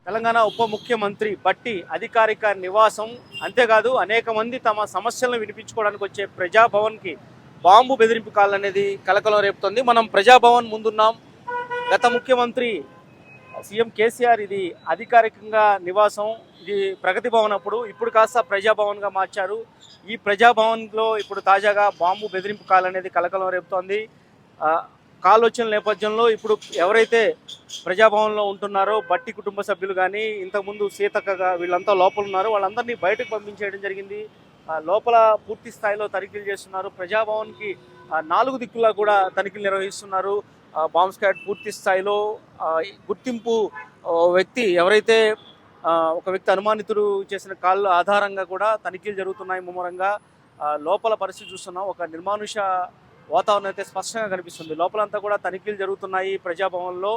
తెలంగాణ ఉప ముఖ్యమంత్రి బట్టి అధికారిక నివాసం అంతేకాదు అనేక మంది తమ సమస్యలను వినిపించుకోవడానికి వచ్చే ప్రజాభవన్కి బాంబు బెదిరింపు కాల్ అనేది కలకలం రేపుతోంది. మనం ప్రజాభవన్ ముందున్నాం. గత ముఖ్యమంత్రి సీఎం కేసీఆర్ ఇది అధికారికంగా నివాసం, ఇది ప్రగతి భవన్ అప్పుడు, ఇప్పుడు కాస్త ప్రజాభవన్గా మార్చారు. ఈ ప్రజాభవన్లో ఇప్పుడు తాజాగా బాంబు బెదిరింపు కాల్ అనేది కలకలం రేపుతోంది. కాల్ వచ్చిన నేపథ్యంలో ఇప్పుడు ఎవరైతే ప్రజాభవన్లో ఉంటున్నారో బట్టి కుటుంబ సభ్యులు కానీ ఇంతకుముందు సీతక్క వీళ్ళంతా లోపల ఉన్నారు, వాళ్ళందరినీ బయటకు పంపించేయడం జరిగింది. లోపల పూర్తి స్థాయిలో తనిఖీలు చేస్తున్నారు. ప్రజాభవన్కి 4 దిక్కులా కూడా తనిఖీలు నిర్వహిస్తున్నారు. బాంబ్ స్క్వాడ్ పూర్తి స్థాయిలో గుర్తింపు వ్యక్తి ఎవరైతే ఒక వ్యక్తి అనుమానితుడు చేసిన కాల్ ఆధారంగా కూడా తనిఖీలు జరుగుతున్నాయి ముమ్మరంగా. లోపల పరిస్థితి చూస్తున్నాం, ఒక నిర్మానుష వాతావరణం అయితే స్పష్టంగా కనిపిస్తుంది. లోపలంతా కూడా తనిఖీలు జరుగుతున్నాయి. ప్రజాభవన్లో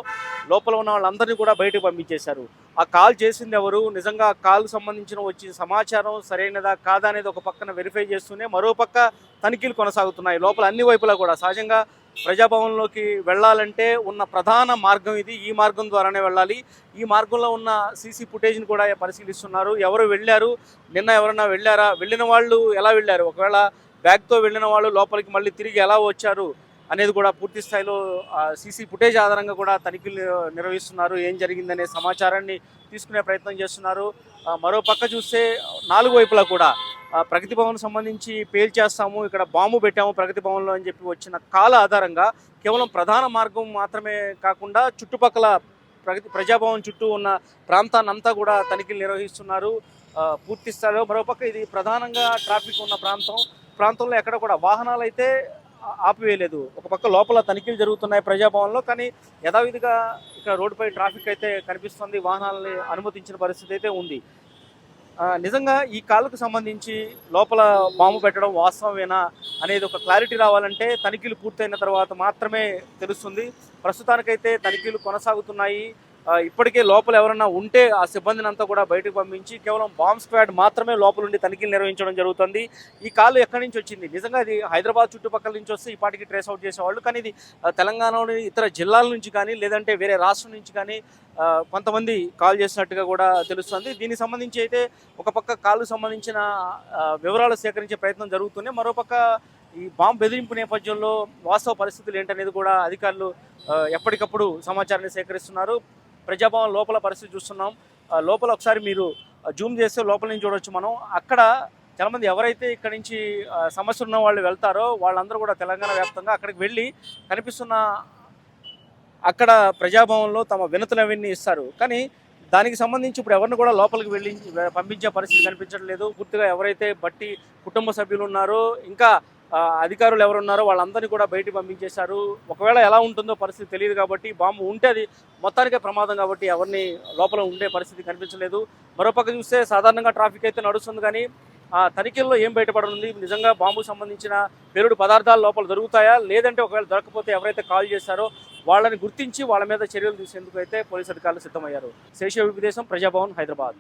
లోపల ఉన్న వాళ్ళందరినీ కూడా బయటకు పంపించేశారు. ఆ కాల్ చేసింది ఎవరు, నిజంగా ఆ కాల్కు సంబంధించిన వచ్చిన సమాచారం సరైనదా కాదా అనేది ఒక పక్కన వెరిఫై చేస్తూనే మరోపక్క తనిఖీలు కొనసాగుతున్నాయి. లోపల అన్ని వైపులా కూడా సహజంగా ప్రజాభవన్లోకి వెళ్ళాలంటే ఉన్న ప్రధాన మార్గం ఇది, ఈ మార్గం ద్వారానే వెళ్ళాలి. ఈ మార్గంలో ఉన్న సీసీ ఫుటేజ్ని కూడా పరిశీలిస్తున్నారు. ఎవరు వెళ్ళారు, నిన్న ఎవరన్నా వెళ్ళారా, వెళ్ళిన వాళ్ళు ఎలా వెళ్ళారు, ఒకవేళ బ్యాగ్తో వెళ్ళిన వాళ్ళు లోపలికి మళ్ళీ తిరిగి ఎలా వచ్చారు అనేది కూడా పూర్తి స్థాయిలో సీసీ ఫుటేజ్ ఆధారంగా కూడా తనిఖీలు నిర్వహిస్తున్నారు. ఏం జరిగిందనే సమాచారాన్ని తీసుకునే ప్రయత్నం చేస్తున్నారు. మరో పక్క చూస్తే 4 వైపులా కూడా ప్రగతి భవన్ సంబంధించి పేల్చేస్తాము, ఇక్కడ బాంబు పెట్టాము ప్రగతి భవన్లో అని చెప్పి వచ్చిన కాల్ ఆధారంగా కేవలం ప్రధాన మార్గం మాత్రమే కాకుండా చుట్టుపక్కల ప్రజాభవన్ చుట్టూ ఉన్న ప్రాంతాన్నంతా కూడా తనిఖీలు నిర్వహిస్తున్నారు పూర్తి స్థాయిలో. మరోపక్క ఇది ప్రధానంగా ట్రాఫిక్ ఉన్న ప్రాంతంలో ఎక్కడ కూడా వాహనాలు అయితే ఆపివేయలేదు. ఒక పక్క లోపల తనిఖీలు జరుగుతున్నాయి ప్రజాభవన్లో, కానీ యథావిధిగా ఇక్కడ రోడ్డుపై ట్రాఫిక్ అయితే కనిపిస్తుంది. వాహనాలని అనుమతించిన పరిస్థితి అయితే ఉంది. నిజంగా ఈ కాల్కు సంబంధించి లోపల బాంబు పెట్టడం వాస్తవమేనా అనేది ఒక క్లారిటీ రావాలంటే తనిఖీలు పూర్తయిన తర్వాత మాత్రమే తెలుస్తుంది. ప్రస్తుతానికైతే తనిఖీలు కొనసాగుతున్నాయి. ఇప్పటికే లోపల ఎవరన్నా ఉంటే ఆ సిబ్బందిని అంతా కూడా బయటకు పంపించి కేవలం బాంబ్ స్క్వాడ్ మాత్రమే లోపలుండి తనిఖీలు నిర్వహించడం జరుగుతుంది. ఈ కాల్ ఎక్కడి నుంచి వచ్చింది, నిజంగా ఇది హైదరాబాద్ చుట్టుపక్కల నుంచి వస్తే ఈ పాటికి ట్రేస్ అవుట్ చేసేవాళ్ళు, కానీ ఇది తెలంగాణలోని ఇతర జిల్లాల నుంచి కానీ లేదంటే వేరే రాష్ట్రం నుంచి కానీ కొంతమంది కాల్ చేసినట్టుగా కూడా తెలుస్తుంది. దీనికి సంబంధించి అయితే ఒక పక్క కాల్కు సంబంధించిన వివరాలు సేకరించే ప్రయత్నం జరుగుతూనే మరోపక్క ఈ బాంబు బెదిరింపు నేపథ్యంలో వాస్తవ పరిస్థితులు ఏంటనేది కూడా అధికారులు ఎప్పటికప్పుడు సమాచారాన్ని సేకరిస్తున్నారు. ప్రజాభవన్ లోపల పరిస్థితి చూస్తున్నాం. లోపల ఒకసారి మీరు జూమ్ చేస్తే లోపల నుంచి చూడవచ్చు మనం. అక్కడ చాలామంది ఎవరైతే ఇక్కడ నుంచి సమస్యలు ఉన్న వాళ్ళు వెళ్తారో వాళ్ళందరూ కూడా తెలంగాణ వ్యాప్తంగా అక్కడికి వెళ్ళి కనిపిస్తున్న అక్కడ ప్రజాభవన్లో తమ వినతులు అవన్నీ ఇస్తారు. కానీ దానికి సంబంధించి ఇప్పుడు ఎవరిని కూడా లోపలికి వెళ్ళి పంపించే పరిస్థితి కనిపించడం లేదు. పూర్తిగా ఎవరైతే బట్టి కుటుంబ సభ్యులు ఉన్నారో ఇంకా అధికారులు ఎవరున్నారో వాళ్ళందరినీ కూడా బయటికి పంపించేశారు. ఒకవేళ ఎలా ఉంటుందో పరిస్థితి తెలియదు కాబట్టి, బాంబు ఉంటే అది మొత్తానికే ప్రమాదం కాబట్టి ఎవరిని లోపల ఉండే పరిస్థితి కనిపించలేదు. మరోపక్క చూస్తే సాధారణంగా ట్రాఫిక్ అయితే నడుస్తుంది, కానీ తనిఖీల్లో ఏం బయటపడనుంది, నిజంగా బాంబుకు సంబంధించిన పేలుడు పదార్థాలు లోపల దొరుకుతాయా, లేదంటే ఒకవేళ దొరకకపోతే ఎవరైతే కాల్ చేశారో వాళ్ళని గుర్తించి వాళ్ళ మీద చర్యలు తీసేందుకు అయితే పోలీసు అధికారులు సిద్ధమయ్యారు. శేష విదేశం, ప్రజాభవన్, హైదరాబాద్.